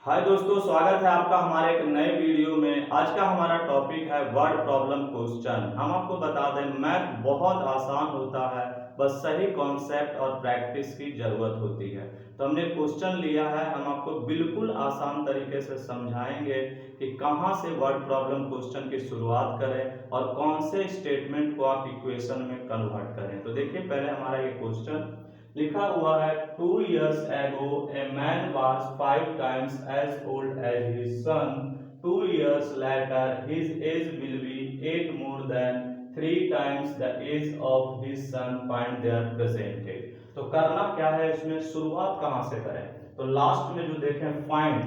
हाय दोस्तों, स्वागत है आपका हमारे एक नए वीडियो में। आज का हमारा टॉपिक है वर्ड प्रॉब्लम क्वेश्चन। हम आपको बता दें, मैथ बहुत आसान होता है, बस सही कॉन्सेप्ट और प्रैक्टिस की जरूरत होती है। तो हमने क्वेश्चन लिया है, हम आपको बिल्कुल आसान तरीके से समझाएंगे कि कहाँ से वर्ड प्रॉब्लम क्वेश्चन की शुरुआत करें और कौन से स्टेटमेंट को आप इक्वेशन में कन्वर्ट करें। तो देखिए, पहले हमारा ये क्वेश्चन लिखा हुआ है, 2 years ago a man was 5 times as old as his son. 2 years later his age will be 8 more than 3 times the age of his son. Find their present age. तो करना क्या है, इसमें शुरुआत कहाँ से करें? तो लास्ट में जो देखें फाइंड,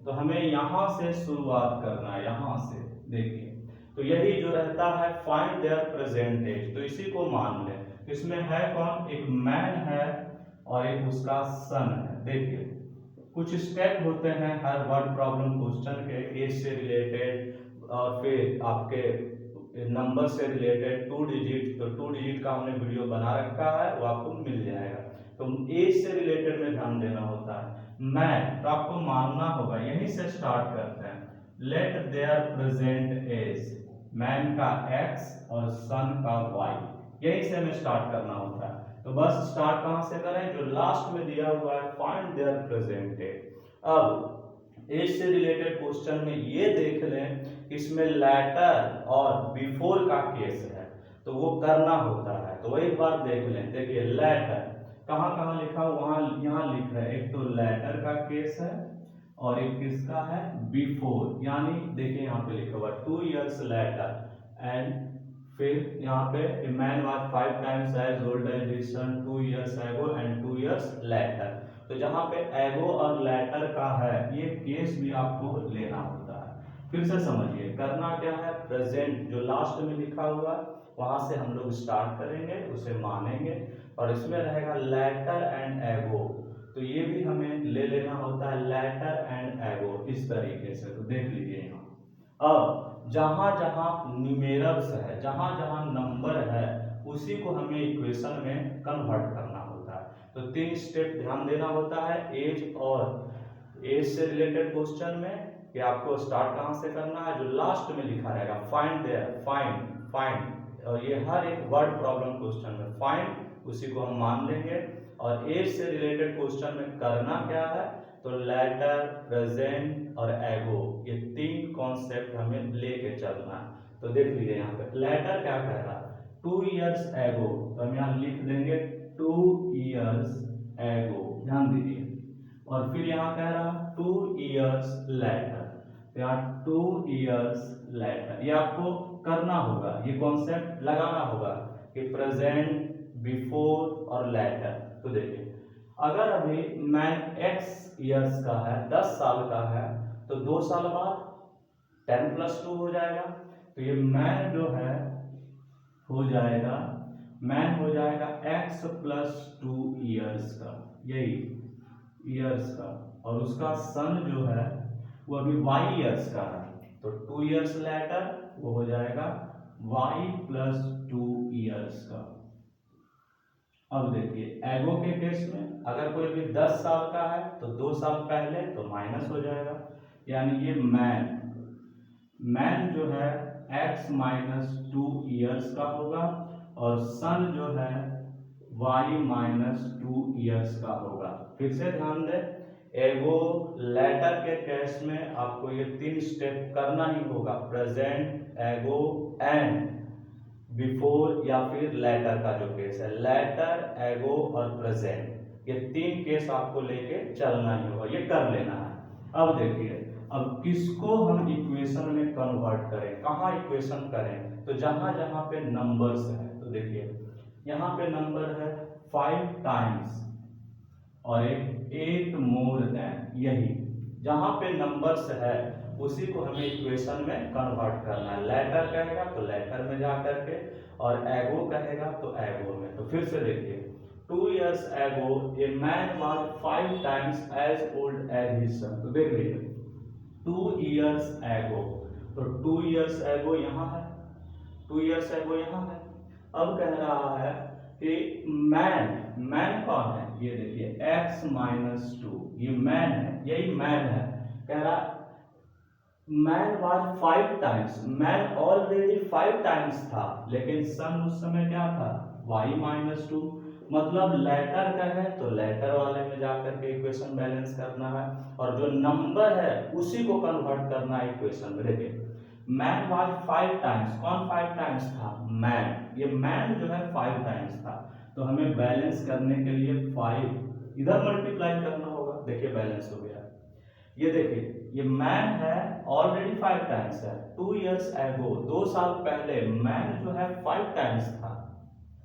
तो हमें यहां से शुरुआत करना है, यहां से देखिए। तो यही जो रहता है फाइंड देयर प्रेजेंट एज, तो इसी को मान लें। इसमें है कौन? एक मैन है और एक उसका सन है। देखिए, कुछ स्टेप होते हैं हर वर्ड प्रॉब्लम क्वेश्चन के, एज से रिलेटेड और फिर आपके नंबर से रिलेटेड 2 डिजिट। तो 2 डिजिट का हमने वीडियो बना रखा है, वो आपको मिल जाएगा। तो एज से रिलेटेड में ध्यान देना होता है। मैन तो आपको मानना होगा, यहीं से स्टार्ट करते हैं। Let their present age, man का x और सन का y, यहीं से हमें स्टार्ट करना होता है। तो बस स्टार्ट कहां से करें? जो लास्ट में दिया हुआ है फाइंड देयर प्रेजेंट एज। अब एज से रिलेटेड क्वेश्चन में ये देख लें, इसमें लेटर और बिफोर का केस है, तो वो करना होता है। तो वही बात देख लें। देखिए, लेटर कहाँ कहाँ लिखा, वहां यहाँ लिख रहे हैं। एक तो लेटर का केस है और एक किसका है? बिफोर। यानी देखिए यहाँ पे लिखा हुआ 2 years later एंड फिर यहाँ पे man was 5 times as old as his son 2 years ago and 2 years later। तो जहाँ पे एगो और लेटर का है, ये केस भी आपको लेना होता है। फिर से समझिए, करना क्या है? प्रेजेंट जो लास्ट में लिखा हुआ है वहां से हम लोग स्टार्ट करेंगे, उसे मानेंगे, और इसमें रहेगा लेटर एंड एगो। तो ये भी हमें ले लेना होता है, लेटर एंड एगो, इस तरीके से। तो देख लीजिए यहाँ, अब जहां जहां न्यूमेरल्स है, जहां जहां नंबर है, उसी को हमें इक्वेशन में कन्वर्ट करना होता है। तो 3 स्टेप ध्यान देना होता है एज और एज से रिलेटेड क्वेश्चन में, कि आपको स्टार्ट कहां से करना है। जो लास्ट में लिखा रहेगा फाइंड देयर, फाइंड फाइंड, और ये हर एक वर्ड प्रॉब्लम क्वेश्चन में फाइंड, उसी को हम मान लेंगे। और एज से रिलेटेड क्वेश्चन में करना क्या है? तो लेटर, प्रेजेंट और एगो, ये 3 कॉन्सेप्ट हमें लेके चलना है। तो देख लीजिए यहाँ पे लेटर क्या कह रहा है, 2 years ago, तो हम यहाँ लिख देंगे 2 years ago, ध्यान दीजिए। और फिर यहाँ कह रहा 2 years later, तो यहाँ 2 years later, ये आपको करना होगा, ये कॉन्सेप्ट लगाना होगा कि प्रेजेंट, बिफोर और लेटर। तो देखिए, अगर अभी मैन x ईयर्स का है, 10 साल का है, तो 2 साल बाद 10 + 2 हो जाएगा। तो ये मैन जो है हो जाएगा, मैन हो जाएगा x + 2 ईयर्स का, यही ईयर्स का। और उसका सन जो है वो अभी y ईयर्स का है, तो 2 years लेटर वो हो जाएगा y + 2 ईयर्स का। अब देखिए, एगो के केस में अगर कोई भी 10 साल का है तो 2 साल पहले, तो माइनस हो जाएगा। यानी ये मैन जो है x - 2 ईयर्स का होगा, और सन जो है y - 2 ईयर्स का होगा। फिर से ध्यान दें, एगो लेटर के केस में आपको ये 3 स्टेप करना ही होगा, प्रेजेंट, एगो एंड बिफोर, या फिर लेटर का जो केस है, लेटर, एगो और प्रेजेंट, ये 3 केस आपको लेके चलना ही होगा, ये कर लेना है। अब देखिए, अब किसको हम इक्वेशन में कन्वर्ट करें, कहाँ इक्वेशन करें? तो जहां जहां पे नंबर्स है, तो देखिए यहाँ पे नंबर है 5 टाइम्स और एक 8 मोर देन, यही जहां पे नंबर्स है उसी को हमें इक्वेशन में कन्वर्ट करना है। लेटर कहेगा तो लेटर में जा करके, और एगो कहेगा तो एगो में। तो फिर से देखिए, 2 years ago a man was 5 times as old as his son। तो देख लीजिए 2 years ago, तो 2 years ago यहाँ है, 2 years ago यहाँ है। अब कह रहा है कि मैन कौन है? ये देखिए x - 2, ये मैन है, यही मैन है। कह रहा man was 5 times, man already 5 times था, लेकिन सन उस समय क्या था y-2, मतलब लेटर का है तो लेटर वाले में जाकर के इक्वेशन बैलेंस करना है, और जो नंबर है उसी को कन्वर्ट करना है इक्वेशन में। देखिए मैन वाज 5 टाइम्स, कौन 5 टाइम्स था, मैन, ये मैन जो है 5 टाइम्स था, तो हमें बैलेंस करने के लिए 5 इधर मल्टीप्लाई करना होगा। देखिए बैलेंस हो गया, ये देखिए ये मैन है ऑलरेडी 5 टाइम्स है, 2 इयर्स एगो, 2 साल पहले मैन जो है 5 टाइम्स था,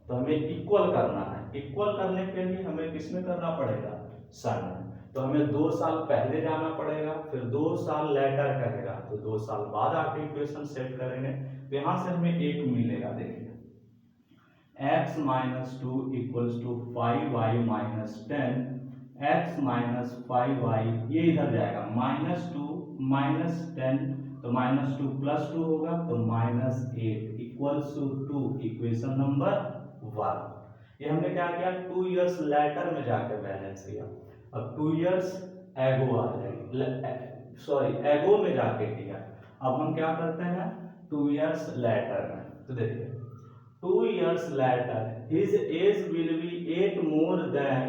तो हमें इक्वल करना है। इक्वल करने के लिए हमें किसमें करना पड़ेगा, सन में, तो हमें 2 साल पहले जाना पड़ेगा, फिर 2 साल लेटर कहेगा तो 2 साल बाद आके इक्वेशन सेट करेंगे, तो यहां से हमें 1 मिलेगा। देखिए x - 2 = 5y - 10, x - 5y ये इधर जाएगा, -2 - 10 तो -2 + 2 होगा तो -8 = 2, इक्वेशन नंबर 1। ये हमने क्या किया, 2 इयर्स लेटर में जाकर बैलेंस किया। अब 2 इयर्स एगो आ जाएगी, सॉरी एगो में जाके किया। अब हम क्या करते हैं 2 इयर्स लेटर में, तो देखिए 2 years later his age will be 8 more than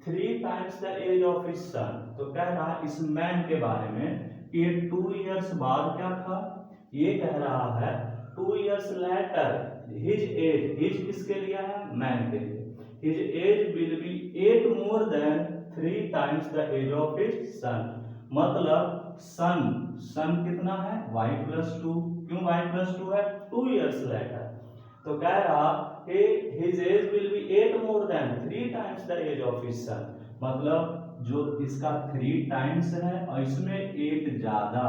3 times the age of his son। तो कह रहा है इस मैन के बारे में कि 2 years बाद क्या था, ये कह रहा है 2 years later his age, his किसके लिए है, मैन के लिए, his age will be 8 more than 3 times the age of his son। मतलब सन कितना है y+2, क्यों y+2 है, 2 years later, तो कह रहा कि his age will be 8 more than 3 times the age of his son, मतलब जो इसका 3 टाइम्स है और इसमें 8 ज्यादा,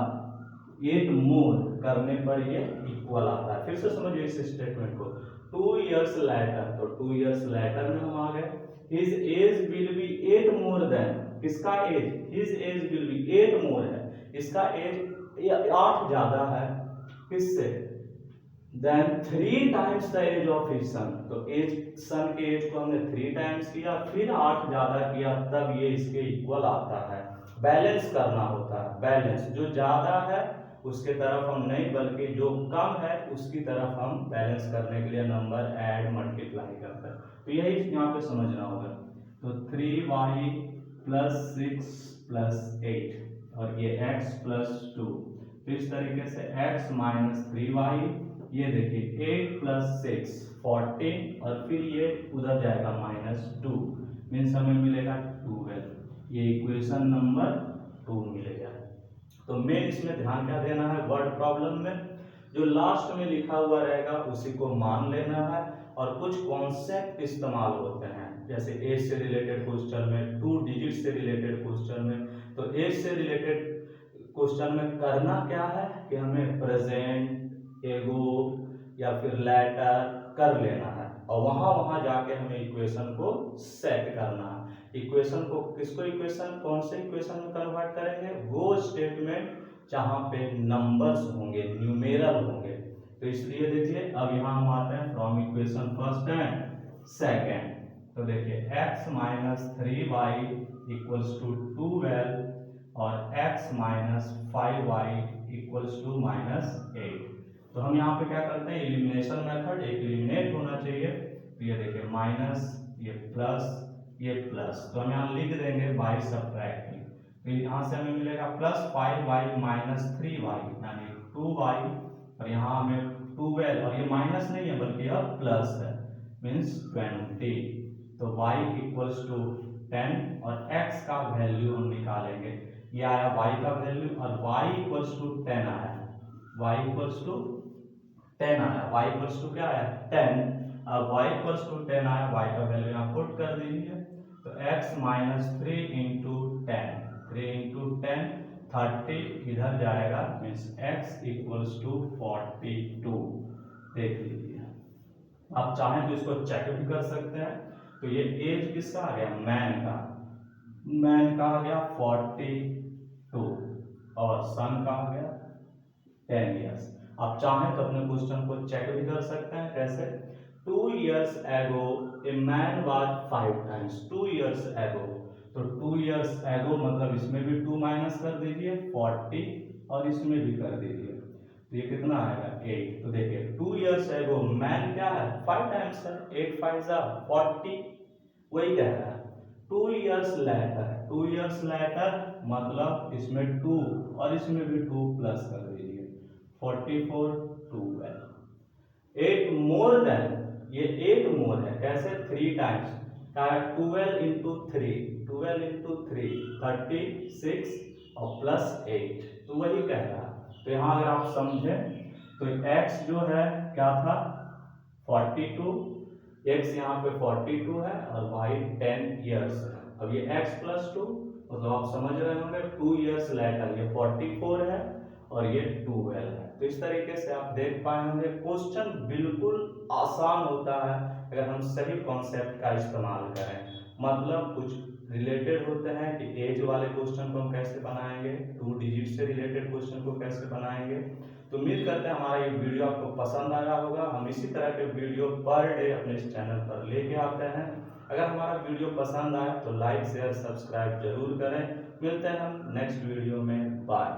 8 मोर करने पर ये इक्वल आता है। फिर से समझिए इस स्टेटमेंट को, 2 इयर्स लेटर, तो 2 इयर्स लेटर में हम आ गए, his age will be 8 more than, किसका as, his age will be 8 more है, इसका एज 8 ज्यादा है किससे, then 3 times the age of his son, तो एज, सन के एज को हमने 3 टाइम्स किया, फिर 8 ज्यादा किया, तब ये इसके इक्वल आता है। बैलेंस करना होता है, बैलेंस जो ज्यादा है उसके तरफ हम नहीं, बल्कि जो कम है उसकी तरफ हम बैलेंस करने के लिए नंबर ऐड मल्टीप्लाई करते हैं। तो यही यहाँ पे समझना होगा। तो 3y + 6 + 8 और ये x + 2, तो इस तरीके से x - 3y, ये देखिए 8 + 6 14, और फिर ये उधर जाएगा -2, मीन्स हमें मिलेगा 12, ये इक्वेशन नंबर 2 मिलेगा। तो मेन इसमें ध्यान क्या देना है, वर्ड प्रॉब्लम में जो लास्ट में लिखा हुआ रहेगा उसी को मान लेना है, और कुछ कॉन्सेप्ट इस्तेमाल होते हैं, जैसे एज से रिलेटेड क्वेश्चन में, 2 डिजिट से रिलेटेड क्वेश्चन में, तो एज से रिलेटेड क्वेश्चन में करना क्या है कि हमें प्रेजेंट, एगो या फिर लेटर कर लेना है, और वहां जाके हमें इक्वेशन को सेट करना है। इक्वेशन को किसको, इक्वेशन कौन से इक्वेशन में कन्वर्ट करेंगे, वो स्टेटमेंट जहां पे नंबर्स होंगे, न्यूमेरल होंगे। तो इसलिए देखिए अब यहां हम आते हैं from equation first and second, तो देखिए x - 3y = 12 और x - 5y = -8। तो हम यहाँ पे क्या करते हैं, एलिमिनेशन मेथड, एक एलिमिनेट होना चाहिए, तो ये देखिए माइनस, ये प्लस, ये प्लस, तो हम यहाँ लिख देंगे बाय सब्ट्रैक्टिंग, तो यहाँ से हमें मिलेगा +5y - 3y यानी 2y, और यहाँ हमें 12, और ये माइनस नहीं है बल्कि अब प्लस है, मीन्स 20, तो y = 10, और x का वैल्यू हम निकालेंगे, ये आया y का वैल्यू, और y = 10 आया, y = 10 आया, y = क्या आया 10, अब y = 10 आया, y का वैल्यू यहाँ पुट कर दीजिए, तो x - 3 × 10, 3 × 10 30 इधर जाएगा, मीन्स x = 42। देख लीजिए, आप चाहें तो इसको चेक भी कर सकते हैं। तो ये एज किसका आ गया, मैन का आ गया 42, और सन का आ गया 10 इयर्स। आप चाहें तो अपने क्वेश्चन को चेक भी कर सकते हैं, कैसे, 2 years ago a man was 5 times, 2 years ago, तो 2 years एगो मतलब इसमें भी 2 माइनस कर दीजिए 40 और इसमें भी कर दीजिए, तो ये कितना आएगा 8। तो देखिए 2 years एगो मैन क्या है 5 टाइम्स है, 8 5 जा 40, वही कह रहा है। 2 years later, 2 years later मतलब इसमें 2 और इसमें भी 2 प्लस कर दीजिए 44 12। 8 मोर देन, ये 8 मोर है कैसे 3 टाइम्स, 12 इंटू 3, 12 इंटू 3 36 और प्लस 8, तो वही कह रहा है। तो यहाँ अगर आप समझें तो x जो है क्या था 42, x यहाँ पे 42 है और y 10 years है। अब ये x प्लस 2 मतलब आप समझ रहे होंगे 2 years लेटर, ये 44 है और ये 12 है। तो इस तरीके से आप देख पाए होंगे क्वेश्चन बिल्कुल आसान होता है अगर हम सही कॉन्सेप्ट का इस्तेमाल करें। मतलब कुछ रिलेटेड होते हैं कि एज वाले क्वेश्चन को हम कैसे बनाएंगे, 2 डिजिट से रिलेटेड क्वेश्चन को कैसे बनाएंगे। तो उम्मीद करते हैं हमारा ये वीडियो आपको पसंद आया होगा। हम इसी तरह के वीडियो पर डे अपने इस चैनल पर लेके आते हैं। अगर हमारा वीडियो पसंद आए तो लाइक शेयर सब्सक्राइब जरूर करें। मिलते हैं हम नेक्स्ट वीडियो में, बाय।